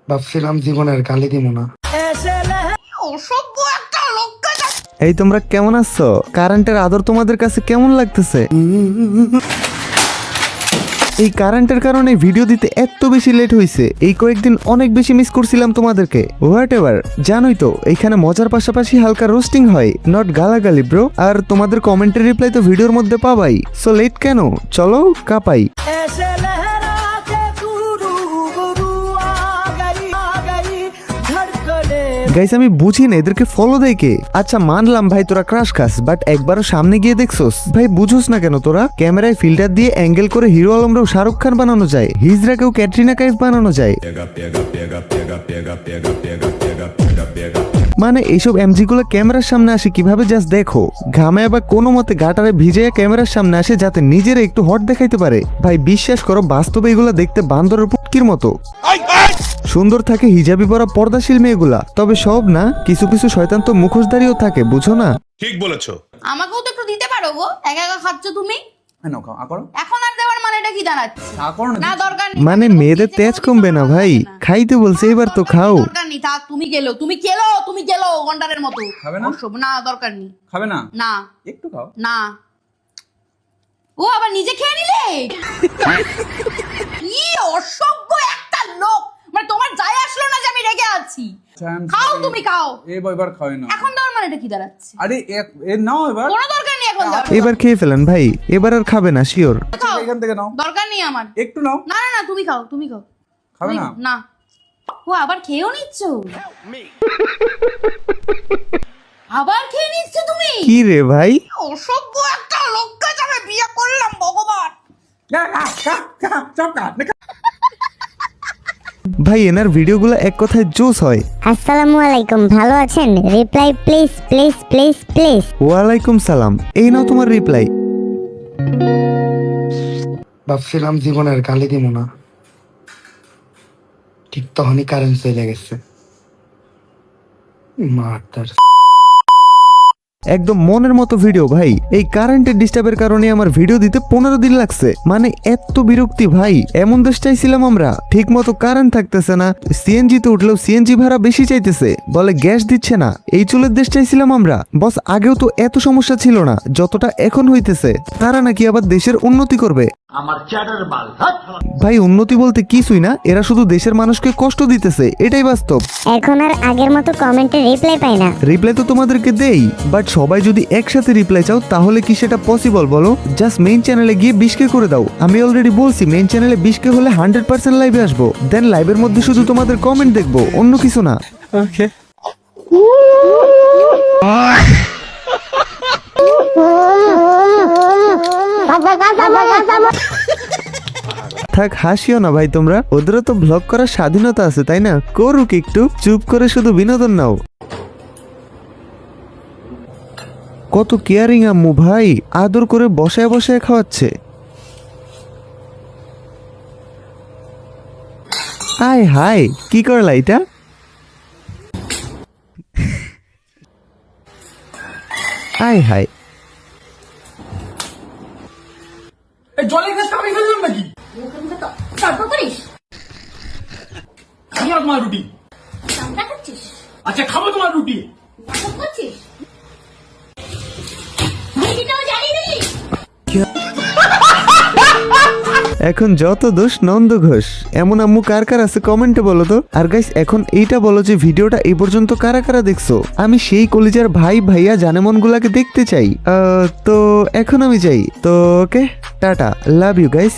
ভাবছিলাম জীবনের গালি দিব না। এই তোমরা কেমন আছো? কারেন্টের আদর তোমাদের কাছে কেমন লাগতেছে? এই কারেন্টের কারণে ভিডিও দিতে এত বেশি লেট হয়েছে। এই কয়েকদিন অনেক বেশি মিস করছিলাম তোমাদেরকে। হোয়াট এভার, জানোই তো এখানে মজার পাশাপাশি হালকা রোস্টিং হয়, নট গালাগালি ব্রো। আর তোমাদের কমেন্টের রিপ্লাই তো ভিডিওর মধ্যে পাবাই, সো লেট কেন, চলো কাপাই। গাইস আমি বুঝি না এদেরকে ফলো দেয় কে। আচ্ছা মানলাম ভাই তোরা ক্রাশ খাস, বাট একবারও সামনে গিয়ে দেখছোস ভাই? বুঝোস না কেন তোরা? ক্যামেরায় ফিল্টার দিয়ে অ্যাঙ্গেল করে হিরো আলমরাও শাহরুখ খান বানানো যায়, হিজরাকেও ক্যাটরিনা কাইফ বানানো যায়। মানে এইসব এমজি গুলো ক্যামেরার সামনে আসে কিভাবে জাস্ট দেখো। ঘামে আবার কোনো মতে গাটারে ভিজে ক্যামেরার সামনে আসে যাতে নিজেরা একটু হট দেখাইতে পারে। ভাই বিশ্বাস করো বাস্তবে এগুলা দেখতে বান্দরের পুটকির মতো। সুন্দর থাকে হিজাবি পরা পর্দাশীল মেয়েগুলা, তবে সব না, কিছু কিছু শয়তান তো মুখোশধারীও থাকে, বুঝো না? ঠিক বলেছো। আমাকেও তো একটু দিতে পারো গো, একা একা খাচ্ছ তুমি। এখন আর দেওয়ার মানেটা কি দাঁড়াচ্ছে? না দরকার নেই। মানে মেয়েদের তেজ কমবে না ভাই, খাইতে বলছে এবার তো খাও। দরকার নেই, তা তুমি গেলো গন্ডারের মতো। খাবে না? না দরকার নেই। খাবে না? না একটু খাও না। ও আবার নিজে খেয়ে নিলে? কি অসভ্য একটা লোক! মানে তোমার যায় আসলো না যে আমি রেগে আছি? খাও তুমি খাও। এবার খাওয়াই না। এখন দেওয়ার মানেটা কি দাঁড়াচ্ছে? আরে নাও এবার। কোনো দরকার নেই এখন দেওয়ার। এবার খেয়ে ফেলেন ভাই, এবার আর খাবে না শিওর। খাও। এখান থেকে নাও। দরকার নেই আমার। একটু নাও। না না না তুমি খাও, তুমি খাও। খাবে না? না। ও আবার খেয়েও নিচ্ছ? আবার খেয়ে নিচ্ছ তুমি? কি রে ভাই? অসভ্য একটা লোককে যাবে বিয়ে করলাম ভগবান। ভাই এনার ভিডিওগুলো এক কথায় জোস হয়। আসসালামু আলাইকুম, ভালো আছেন? Reply please please please please. ওয়ালাইকুম সালাম, এই নাও তোমার রিপ্লাই। ভাবছিলাম জীবনের গালি দিব না, ঠিক তখনই কারেন্ট চলে গেছে। মাতার একদম মনের মতো ভিডিও ভাই। এই কারেন্টের ডিস্টার্বের কারণে আমার ভিডিও দিতে 15 দিন লাগছে। মানে এত বিরক্তি ভাই। এমন দেশ চাইছিলাম আমরা, ঠিক মতো কারেন্ট থাকতেছে না, সিএনজি তে উঠলেও সিএনজি ভাড়া বেশি চাইতেছে, বলে গ্যাস দিচ্ছে না। এই চুলের দেশ চাইছিলাম আমরা। বস আগেও তো এত সমস্যা ছিল না যতটা এখন হইতেছে। তারা নাকি আবার দেশের উন্নতি করবে। ভাই উন্নতি বলতে কিছুই না, এরা শুধু দেশের মানুষকে কষ্ট দিতেছে, এটাই বাস্তব। এখন আর আগের মতো কমেন্টে রিপ্লাই পাই না। রিপ্লাই তো তোমাদেরকে দেই, বাট সবাই যদি একসাথে রিপ্লাই চাও তাহলে কি সেটা পসিবল বলো? জাস্ট মেইন চ্যানেলে গিয়ে 20K করে দাও। আমি অলরেডি বলছি মেইন চ্যানেলে 20K হলে 100% লাইভে আসবো, দেন লাইভের মধ্যে শুধু তোমাদের কমেন্ট দেখবো, অন্য কিছু না। ওকে থাক হাসিও না ভাই তোমরা, ওদেরও তো ব্লগ করার স্বাধীনতা আছে তাই না? করুক একটু, চুপ করে শুধু বিনোদন নাও। কত কেয়ারিং আম্মু ভাই, আদর করে বসায় বসায় খাওয়াচ্ছে। আয় হাই, কি করলা এটা? আয় হাই, জলের গ্লাস আমি ফেললাম নাকি? তারপর করিস খাবো তোমার রুটি। চামড়া খাচ্ছিস? আচ্ছা খাবো তোমার রুটি। নাটক করছিস? ভিডিওটাও জ্বালিয়ে দিলি? এখন যত দোষ নন্দ ঘোষ। এমন আম্মু কার কার আছে কমেন্টে বলো তো। আর গাইস এখন এইটা বলো যে ভিডিওটা এই পর্যন্ত কারা কারা দেখছো? আমি সেই কলিজার ভাই ভাইয়া জানেমন গুলাকে দেখতে চাই। তো এখন আমি যাই তো, okay tata, love you guys.